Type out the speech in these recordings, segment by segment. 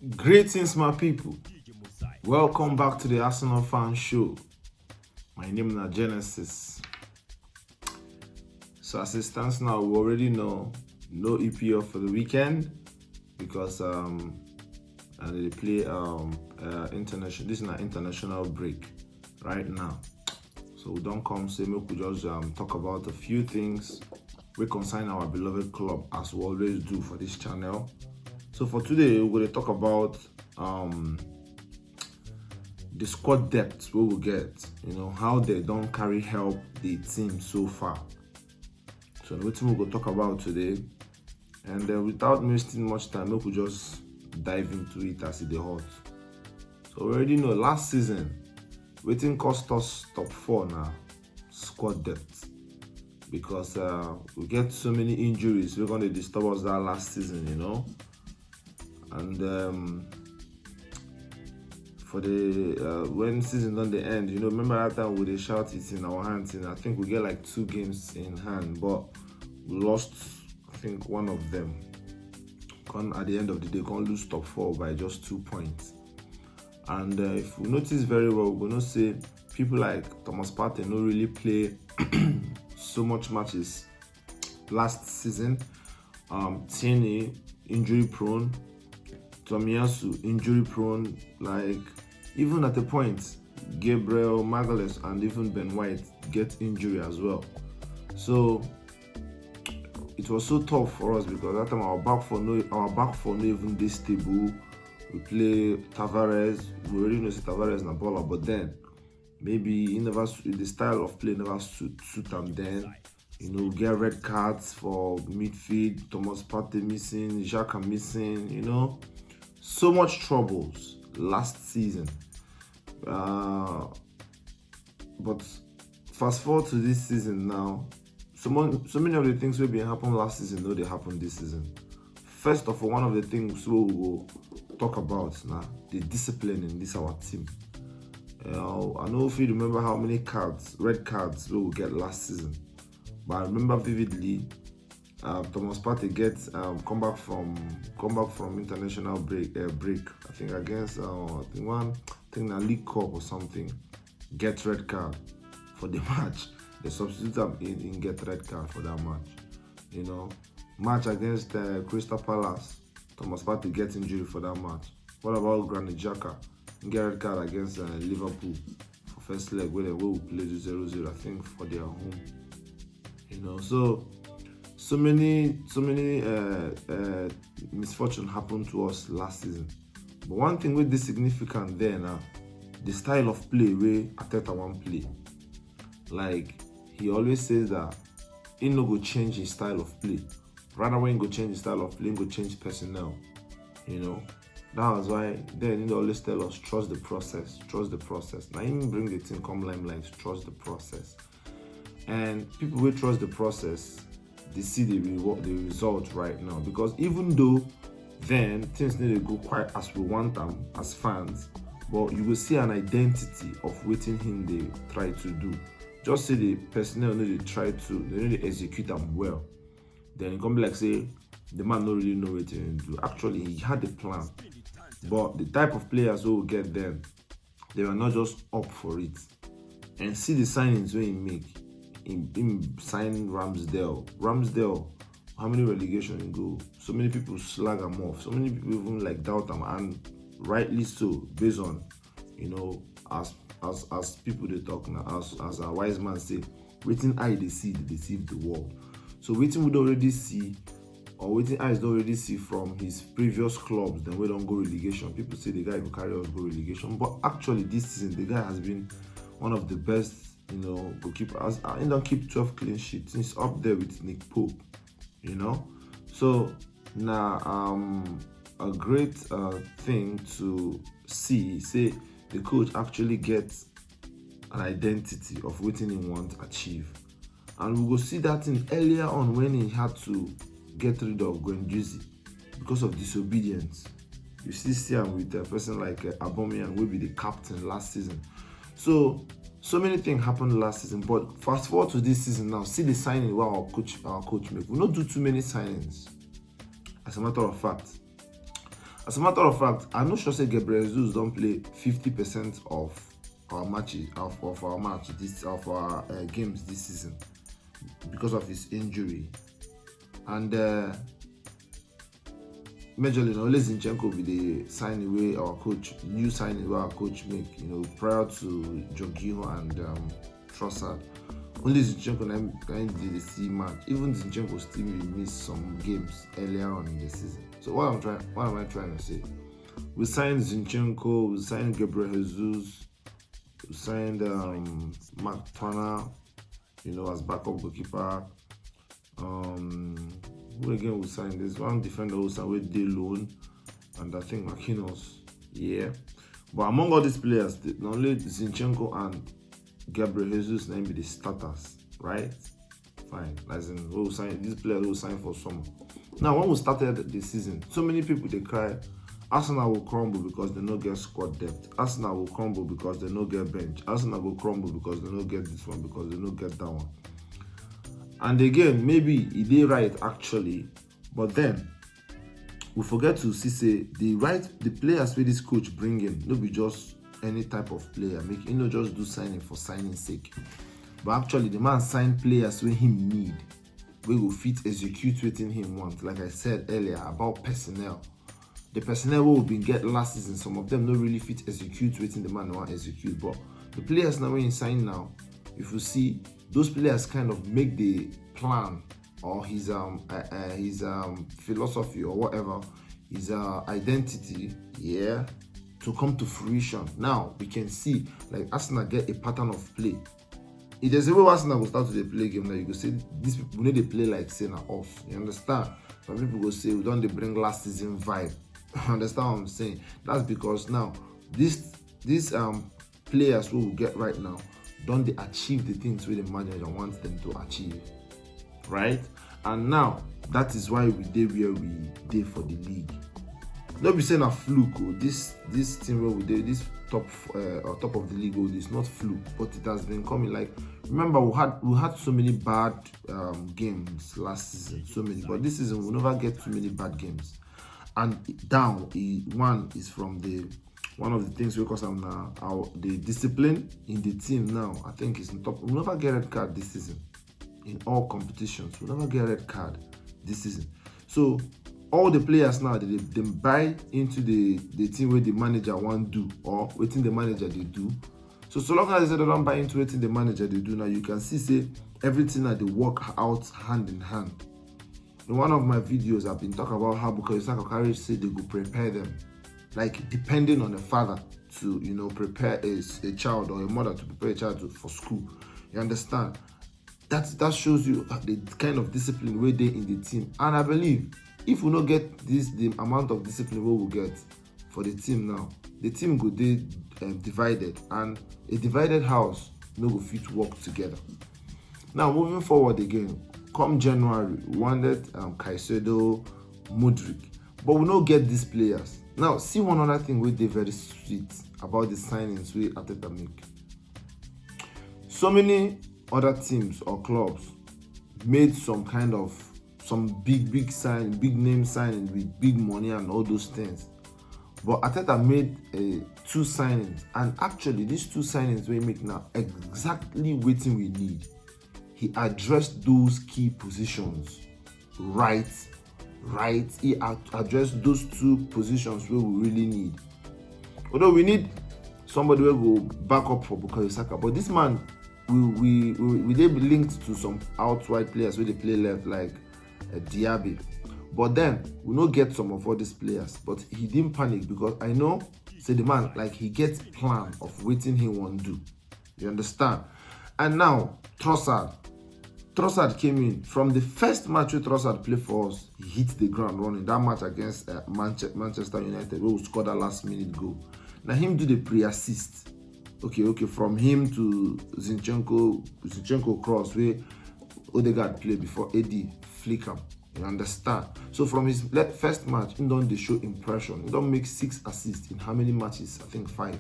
Greetings, my people. Welcome back to the Arsenal Fan Show. My name is Genesis. So, as it stands now, we already know no EPL for the weekend because they play international. This is an international break right now. So we don't come say make we just talk about a few things we concern our beloved club as we always do for this channel. So for today, we're going to talk about the squad depth we will get. How they don't carry help the team so far. So what we're going to talk about today, and without wasting much time, we could just dive into it as it hot. So we already know last season, waiting cost us top 4 now, squad depth, because we get so many injuries. We're going to disturb us that last season, and for the when season done the end, remember that time we shout it in our hands, and I think we get like 2 games in hand, but we lost I think one of them. At the end of the day, can't lose top 4 by just 2 points. And if we notice very well, we're gonna say people like Thomas Partey don't really play so much matches last season. Tierney injury prone, Tomiyasu injury prone, like even at the point Gabriel Magalhaes and even Ben White get injury as well. So it was so tough for us because that time our back four no even this stable. We play Tavares. We already know Tavares na baller, but then maybe the style of play never suit them. Then get red cards for midfield. Thomas Partey missing, Xhaka missing. So much troubles last season. But fast forward to this season now. So many of the things that been happen last season, they happen this season. First of all, one of the things we will talk about now, the discipline in this our team. I know if you remember how many red cards we will get last season, but I remember vividly Thomas Partey gets come back from international break. I think against a League Cup or something. Get red card for the match. They substitute him in get red card for that match. Match against Crystal Palace, Thomas Partey gets injury for that match. What about Granit Xhaka? Get red card against Liverpool for first leg where they will play 0-0, I think, for their home. So many misfortune happened to us last season. But one thing with this significant there now, the style of play where Arteta won't play. Like he always says that he no go change his style of play. Rather when he go change his style of play, he go change personnel. That was why then he always tell us trust the process. Now even bring the team come limelight, trust the process. And people will trust the process, they see the result right now. Because even though then things need to go quite as we want them as fans, but you will see an identity of what him they try to do. Just say the personnel need to execute them well. Then it come be like say the man don't really know what to do. Actually, he had a plan, but the type of players who will get them, they were not just up for it. And see the signings when he make. Him signing Ramsdale, how many relegation he go? So many people slag him off. So many people even doubt him, and rightly so, based on as people they talk now, as a wise man say, waiting eye they see, they deceive the world. So waiting would already see, or waiting eyes don't already see from his previous clubs, then we don't go relegation. People say the guy will carry us go relegation, but actually this season the guy has been one of the best goalkeepers. He don't keep 12 clean sheets. He's up there with Nick Pope. So now a great thing to see, say the coach actually gets an identity of what he wants to achieve. And we will see that in earlier on when he had to get rid of Guendouzi because of disobedience. You see him with a person like Aubameyang will be the captain last season. So many things happened last season, but fast forward to this season now, see the signing what our coach make. We not do too many signings, as a matter of fact. As a matter of fact, I'm not sure say Gabriel Jesus don't play 50% of our matches of our match this of our games this season because of his injury. And majorly now Zinchenko will be the signing way our coach, new signing where our coach make, prior to Jorginho and Trossard. Only Zinchenko did the C match. Even Zinchenko still missed some games earlier on in the season. So what am I trying to say? We signed Zinchenko, we signed Gabriel Jesus, we signed Mark Turner, as backup goalkeeper. Who again we signed? There's one defender who signed with day loan, and I think Marquinhos. Yeah. But among all these players, only Zinchenko and Gabriel Jesus name be the starters, right? Fine. As in, we'll sign these players will sign for summer. Now, when we started the season, so many people they cry, Arsenal will crumble because they don't get squad depth. Arsenal will crumble because they don't get bench. Arsenal will crumble because they don't get this one, because they don't get that one. And again, maybe it is right actually, but then we forget to see the players where this coach bring in, no be just any type of player, just do signing for signing sake. But actually the man sign players where him need, we will fit execute wetin him want. Like I said earlier about personnel. The personnel we been get last season, some of them don't really fit execute wetin the man want execute. But the players now when he sign now, if you see, those players kind of make the plan or his philosophy or whatever, his identity, to come to fruition. Now we can see like Arsenal get a pattern of play. If there's a way Arsenal will start to play game, now you go say these people need to play like say na us. You understand? Some people go say we don't bring last season vibe. Understand what I'm saying? That's because now these players who we get right now don't they achieve the things where the manager wants them to achieve, right? And now that is why we did where we did for the league. Don't be saying a fluke. This team where we did this top of the league, it's not fluke, but it has been coming. Like remember, we had so many bad games last season, so many, but this season we never get too many bad games. And one is from one of the things because the discipline in the team now, I think is on top. We never get a red card this season in all competitions. We never get a red card this season. So all the players now they buy into the team where the manager want do or waiting the manager they do. So long as they don't buy into waiting the manager they do, now you can see everything that they work out hand in hand. In one of my videos, I've been talking about how Bukayo Saka Courage said they go prepare them, like depending on the father to prepare a child or a mother to prepare a child for school. You understand? That shows you the kind of discipline where they in the team. And I believe if we don't get the amount of discipline we will get for the team now, the team go divided, and a divided house no go fit work together. Now moving forward again, come January, we wanted Caicedo, Mudryk, but we don't get these players. Now see one other thing where they very sweet about the signings we Arteta make. So many other teams or clubs made some big name signing with big money and all those things, but Arteta made 2 signings, and actually these 2 signings we make now exactly what we need. He addressed those key positions right. He addressed those 2 positions where we really need. Although we need somebody who will back up for Bukayo Saka, but this man we did be linked to some outright players where they play left like Diaby, but then we don't get some of all these players. But he didn't panic because I know the man like he gets plan of waiting he want to do. You understand? And now Trossard came in. From the first match where Trossard played for us, he hit the ground running. That match against Manchester United, where we scored that last minute goal. Now him do the pre-assist. Okay, from him to Zinchenko cross where Odegaard played before Eddie flick him. You understand? So from his first match, he don't show impression. He don't make 6 assists in how many matches? I think 5.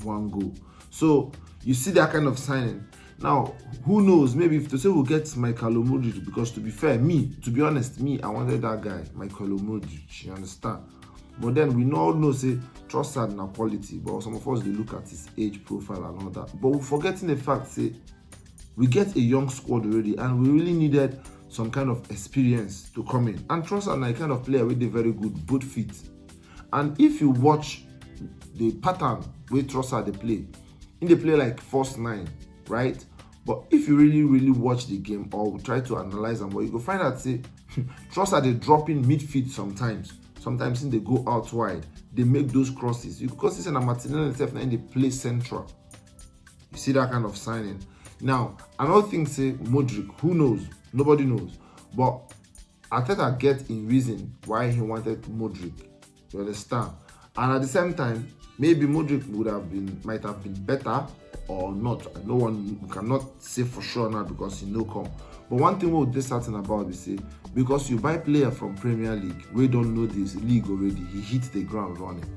1 goal. So you see that kind of signing. Now, who knows? Maybe if to say we'll get Mykhailo Mudryk, because to be fair, to be honest, I wanted that guy, Mykhailo Mudryk, you understand? But then we all know say Trossard na quality, but some of us they look at his age profile and all that. But we're forgetting the fact say we get a young squad already, and we really needed some kind of experience to come in. And Trossard na a kind of player with a very good both feet. And if you watch the pattern where Trossard they play, in they play like first nine, right? But if you really watch the game or try to analyze them, well, you go find out say Trossard they drop in midfield sometimes. Sometimes they go out wide, they make those crosses. Because it's an Martinelli himself and they play central. You see that kind of signing. Now, another thing say Modric, who knows? Nobody knows. But Arteta get in reason why he wanted Modric. You understand? And at the same time, maybe Modric might have been better or not. No one cannot say for sure now because he no come. But one thing we're certain about is say because you buy player from Premier League, we don't know this league already. He hits the ground running.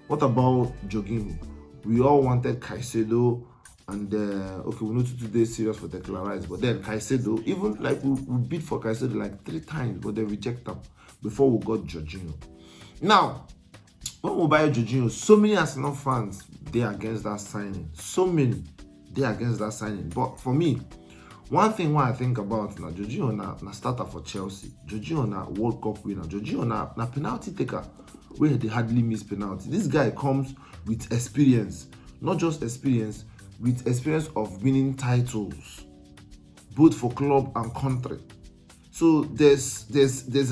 What about Jorginho? We all wanted Caicedo, and okay, we know to today serious for Declan Rice, but then Caicedo, even like we bid for Caicedo like 3 times, but they reject them before we got Jorginho. Now, when we buy Jorginho, so many Arsenal fans they against that signing. So many they against that signing. But for me, one thing I think about now, Jorginho na starter for Chelsea. Jorginho na World Cup winner. Jorginho na penalty taker where they hardly miss penalty. This guy comes with experience, not just experience, with experience of winning titles, both for club and country. So there's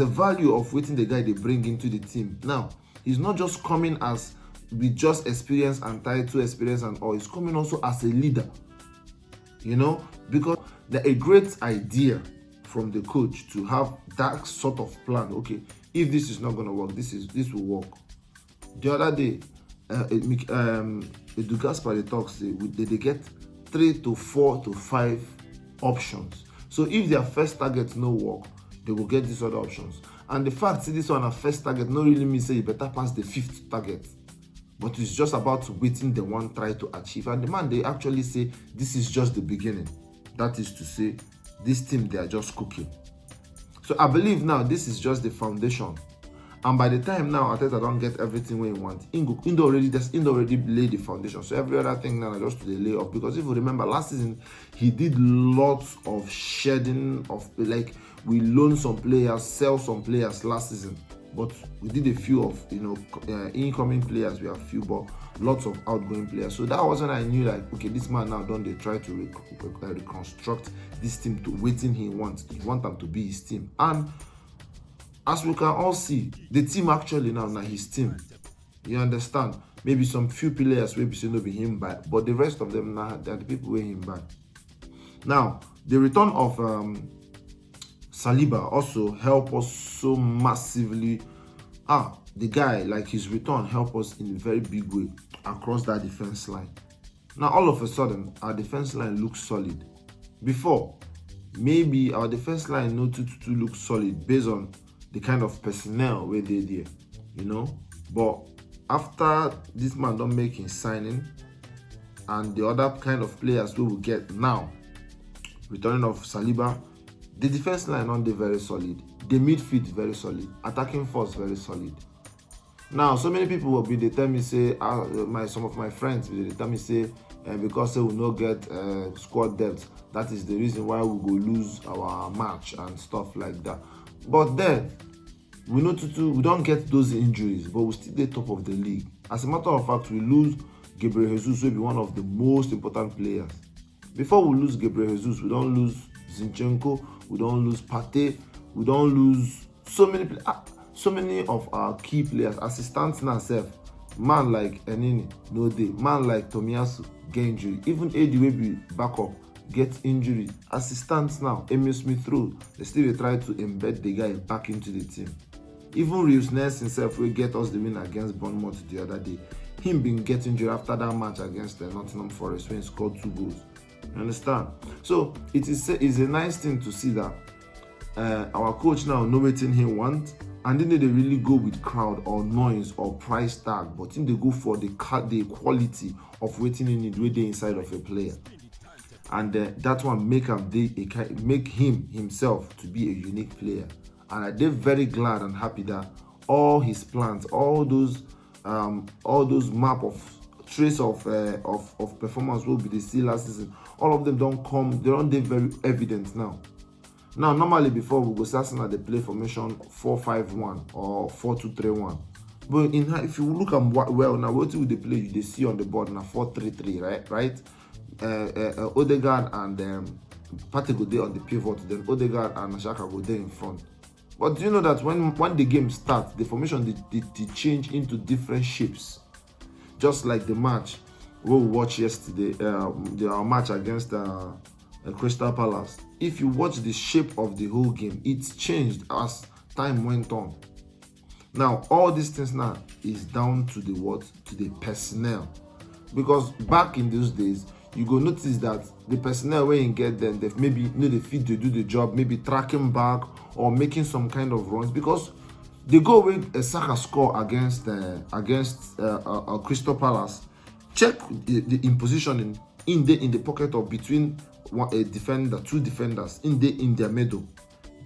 a value of waiting the guy they bring into the team. Now, he's not just coming as with just experience and title experience and all. He's coming also as a leader. You know, because there's a great idea from the coach to have that sort of plan. Okay, if this is not gonna work, this will work. The other day, Edu Gaspar talks they get 3 to 4 to 5 options. So if their first target no work, they will get these other options. And the fact that this one a first target no really mean say you better pass the 5th target. But it's just about waiting the one try to achieve. And the man, they actually say this is just the beginning. That is to say, this team, they are just cooking. So I believe now this is just the foundation. And by the time now Arteta don't get everything where he wants, Indo already laid the foundation. So every other thing now just to the lay off. Because if you remember last season, he did lots of shedding of, like, we loaned some players, sell some players last season. But we did a few of, incoming players. We have few, but lots of outgoing players. So that was when I knew, like, okay, this man now done. They try to reconstruct this team to waiting he wants. He want them to be his team. And as we can all see, the team actually now his team. You understand? Maybe some few players will be saying no be him back, but the rest of them now they're the people where him back. Now the return of Saliba also help us so massively. The guy, like, his return help us in a very big way across that defense line. Now all of a sudden our defense line looks solid. Before, maybe our defense line no too looks solid based on the kind of personnel where they there, But after this man don't make his signing and the other kind of players we will get now, returning of Saliba, the defense line on the very solid, the midfield very solid, attacking force very solid. Now, so many people will be they tell me say, some of my friends they tell me say, because we no get squad depth, that is the reason why we go lose our match and stuff like that. But then we know we don't get those injuries, but we still the top of the league. As a matter of fact, we lose Gabriel Jesus, will be one of the most important players. Before we lose Gabriel Jesus, we don't lose Zinchenko, we don't lose Partey, we don't lose so many of our key players. Assistants now self, man like Enini, no day, man like Tomiyasu get injury, even AD will be back up, get injury. Assistants now, Emil Smith Rowe, they still try to embed the guy back into the team. Even Rius Ness himself will get us the win against Bournemouth the other day. Him been getting injured after that match against the Nottingham Forest when he scored 2 goals. You understand? So it's a nice thing to see that our coach now know what he wants, and then they really go with crowd or noise or price tag, but then they go for the quality of waiting in it waiting inside of a player, and that one make him himself to be a unique player. And I'm very glad and happy that all his plans, all those map of trace of performance will be the see last season. All of them don't come, they don't dey very evident now. Now, normally before we go see Arsenal they play formation 4-5-1 or 4-2-3-1. But if you look at well now, what will they play? You they see on the board now 4-3-3, right? Odegaard and Partey go there on the pivot, then Odegaard and Xhaka go there in front. But do you know that when the game starts, the formation they change into different shapes? Just like the match we watched yesterday, our match against Crystal Palace. If you watch the shape of the whole game, it's changed as time went on. Now, all these things now is down to the personnel. Because back in those days, you go notice that the personnel when you get them, they maybe they fit to do the job, maybe tracking back or making some kind of runs, because they go with a Saka score against Crystal Palace. Check the impositioning in the pocket of between a defender, two defenders in their middle.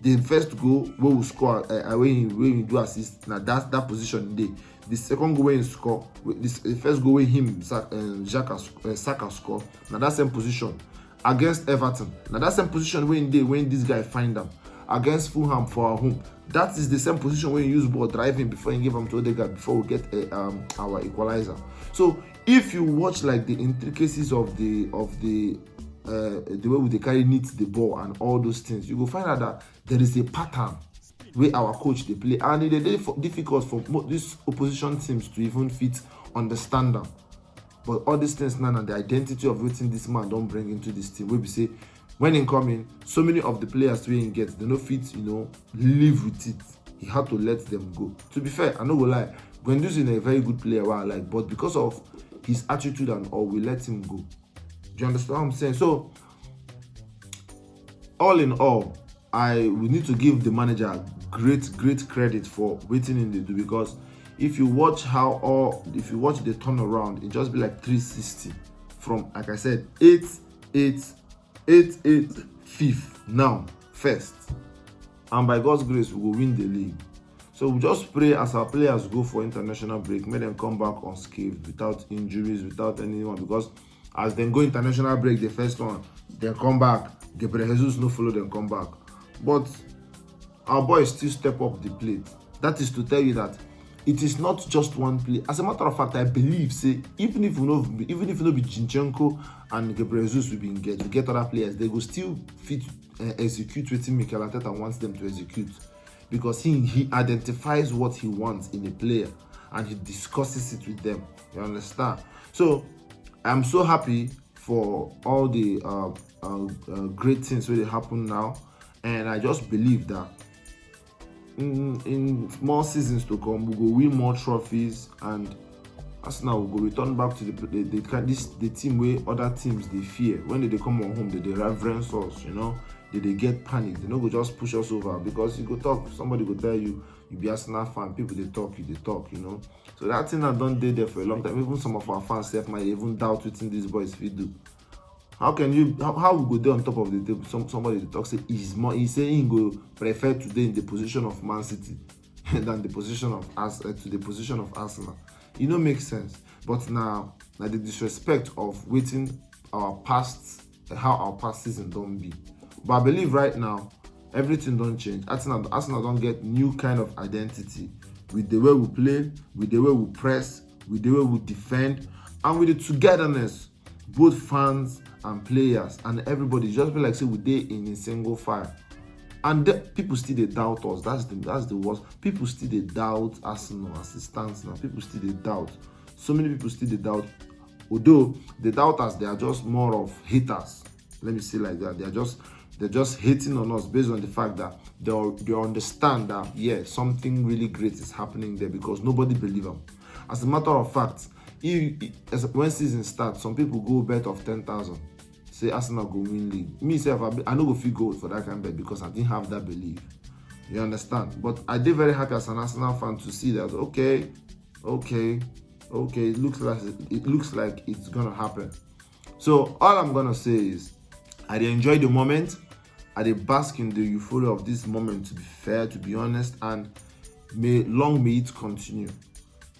The first goal where we score when we do assist, now that position there. The second goal when you score, the first goal when him Saka score, now that same position against Everton. Now that same position when this guy find them against Fulham for our home. That is the same position when you use ball driving before you give them to Odegaard before we get our equalizer. So if you watch like the intricacies of the way they carry the ball and all those things, you will find out that there is a pattern where our coach they play, and it is difficult for these opposition teams to even fit understand them. But all these things now and the identity of what this man don't bring into this team, where we say when in coming, so many of the players we get, they no fit, live with it. He had to let them go. To be fair, I know we lie. Guendouzi is a very good player, but because of his attitude and all, we let him go. Do you understand what I'm saying? So, all in all, we need to give the manager great credit for waiting in the do, because if you watch the turnaround, it just be like 360 from, like I said, 8-8, 5th, now first, and by God's grace we will win the league. So we just pray as our players go for international break, may them come back unscathed, without injuries, without anyone, because as they go international break, the first one, they come back, Gabriel Jesus no follow them come back. But our boys still step up the plate. That is to tell you that it is not just one play. As a matter of fact, I believe, say, even if you know be Zinchenko and Gabriel Jesus will be engaged, we get other players, they will still fit execute what Mikel Arteta wants them to execute, because he identifies what he wants in a player and he discusses it with them. You understand? So I'm so happy for all the great things that happen now, and I just believe that in more seasons to come, we will win more trophies, and Arsenal will go return back to the team where other teams they fear. When they come on home, they reverence us, they get panic. They don't go just push us over, because you go talk, somebody go tell you be Arsenal fan, people they talk, So that thing that don't there for a long time. Even some of our fans might even doubt what these boys will do. How can you? How we go there on top of the table? Somebody talk say he say he go prefer today in the position of Man City than the position of to the position of Arsenal. It don't make sense. But now the disrespect of waiting our past, how our past season don't be. But I believe right now everything don't change. Arsenal don't get new kind of identity with the way we play, with the way we press, with the way we defend, and with the togetherness, both fans and players and everybody just be like say we dey in a single file. And people still they doubt us. That's the worst. People still they doubt Arsenal as it stands now. People still they doubt. So many people still they doubt. Although they doubt us, they are just more of haters. Let me say like that. They're just hating on us based on the fact that they understand that something really great is happening there, because nobody believe them. As a matter of fact, when season starts, some people go bet of 10,000. Say Arsenal go win league. Me self, I no go feel go for that kind of bet, because I didn't have that belief. You understand? But I did very happy as an Arsenal fan to see that okay, it looks like it's gonna happen. So all I'm gonna say is I enjoy the moment. I bask in the euphoria of this moment, to be fair, to be honest, and Long may it continue.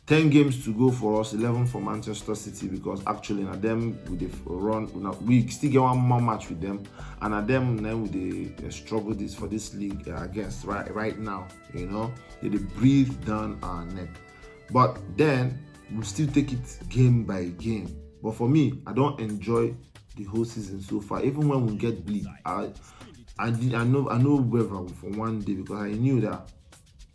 10 games to go for us, 11 for Manchester City, because actually na them with the run, we still get one more match with them, and at them now with the struggle this for this league against right now, you know, they breathe down our neck. But then we'll still take it game by game. But for me, I don't enjoy the whole season so far. Even when we get bleed, I know whether for one day, because I knew that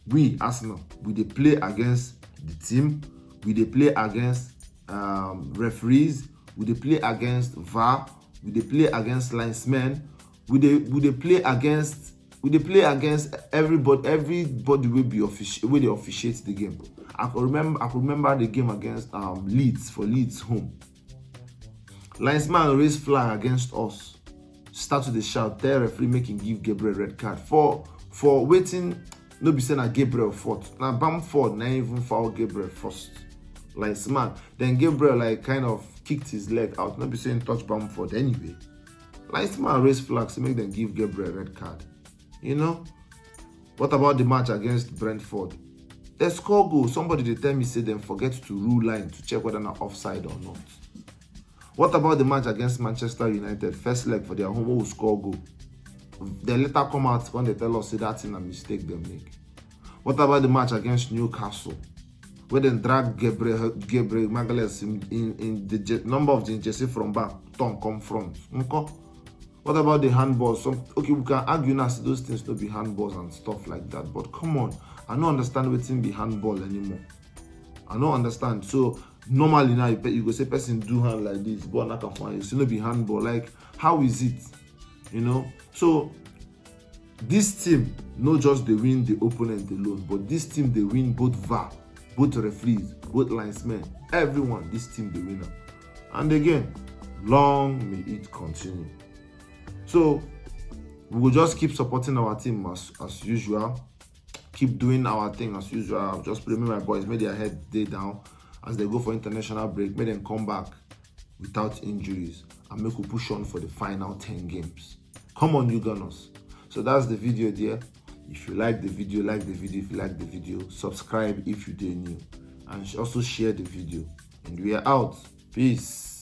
we Arsenal, we they play against the team, we they play against referees, we they play against VAR, we they play against linesmen, we they play against everybody will be where they officiate the game. I could remember the game against Leeds, for Leeds home. Linesman raised flag against us. Start to the shout, tell referee making give Gabriel red card for waiting. No be saying Gabriel fought. Now Bamford not even foul Gabriel first. Linesman. Then Gabriel like kind of kicked his leg out. No be saying touch Bamford anyway. Linesman raised flags to make them give Gabriel red card. You know? What about the match against Brentford? They score goal. Somebody they tell me say them forget to rule line to check whether they're offside or not. What about the match against Manchester United? First leg for their home, who will score goal? They later come out when they tell us say that's a mistake they make. What about the match against Newcastle, where they drag Gabriel Magalhaes in the number of the jersey from back, tongue come front? Okay? What about the handballs? Okay, we can argue now say those things don't be handballs and stuff like that, but come on, I don't understand what's in be handball anymore. I don't understand. So normally now you go say person do hand like this, but not can find you still no be handball. Like, how is it? You know? So this team not just they win the opponent alone, but this team they win both VAR, both referees, both linesmen, everyone. This team the winner. And again, long may it continue. So we will just keep supporting our team as usual. Keep doing our thing as usual. Just remember, my boys, make their head day down as they go for international break. Make them come back without injuries and make we push on for the final 10 games. Come on, you Gunners. So that's the video there. If you like the video, like the video. If you like the video, subscribe if you did new, and also share the video. And we are out. Peace.